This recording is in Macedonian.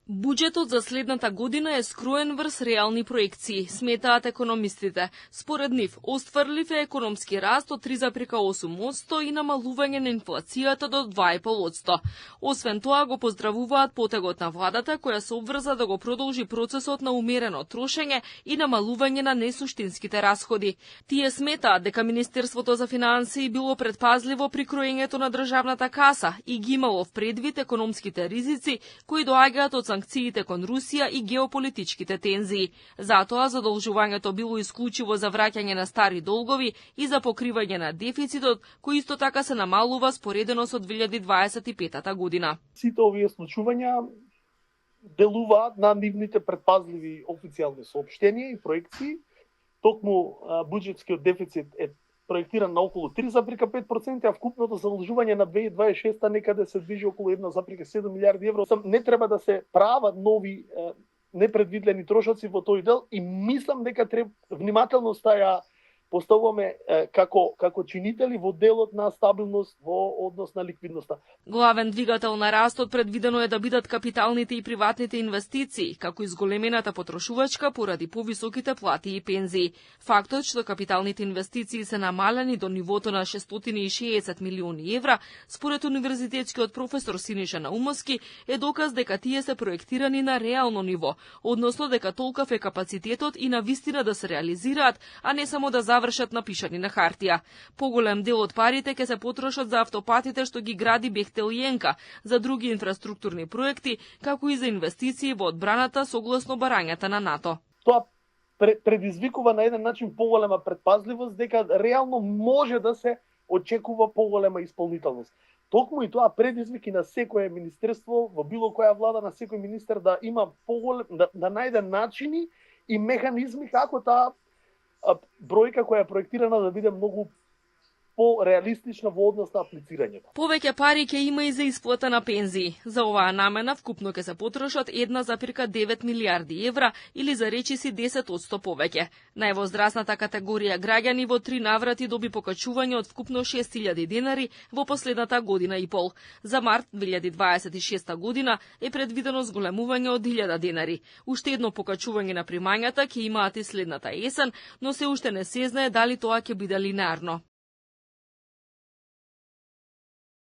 Буџетот за следната година е скроен врз реални проекции, сметаат економистите. Според нив, остварлив е економски раст од 3,8% и намалување на инфлацијата до 2,5%. Освен тоа, го поздравуваат потегот на владата, која се обврза да го продолжи процесот на умерено трошење и намалување на несуштинските расходи. Тие сметаат дека Министерството за финансии било предпазливо при кроењето на државната каса и ги имало в предвид економските ризици кои доаѓаат од санкциите кон Русија и геополитичките тензии. Затоа задолжувањето било исклучиво за враќање на стари долгови и за покривање на дефицитот, кој исто така се намалува споредено со 2025 година. Сите овие случувања делуваат на нивните предпазливи официјални соопштенија и проекции. Токму буџетскиот дефицит е проектиран на околу 3,5%, а вкупното задолжување на 2026 некаде се движи околу 1,7 милиарди евро. Не треба да се прават нови непредвидени трошоци во тој дел и мислам дека треба внимателно ја поставуваме како чинители во делот на стабилност во однос на ликвидноста. Главен двигател на растот предвидено е да бидат капиталните и приватните инвестиции, како и зголемената потрошувачка поради повисоките плати и пензии. Фактот што капиталните инвестиции се намалени до нивото на 660 милиони евра, според универзитетскиот професор Синиша Наумовски, е доказ дека тие се проектирани на реално ниво, односно дека толков е капацитетот и на вистина да се реализираат, а не само да завршат напишани на хартија. Поголем дел од парите ќе се потрошат за автопатите што ги гради Бехтел и Енка, за други инфраструктурни проекти, како и за инвестиции во одбраната согласно барањата на НАТО. Тоа предизвикува на еден начин поголема предпазливост дека реално може да се очекува поголема исполнителност. Токму и тоа предизвики на секое министерство, во било која влада, на секој министер да има да најде начини и механизми како таа бројка која е проектирана да биде многу по-реалистична во однос на аплицирањето. Повеќе пари ќе има и за исплата на пензии. За оваа намена вкупно ќе се потрошат 1,9 милиарди евра или за речиси 10% повеќе. Највозрасната категорија граѓани во 3 наврати доби покачување од вкупно 6.000 денари во последната година и пол. За март 2026 година е предвидено зголемување од 1.000 денари. Уште едно покачување на примањата ќе имаат и следната есен, но се уште не се знае дали тоа ќе биде линеарно.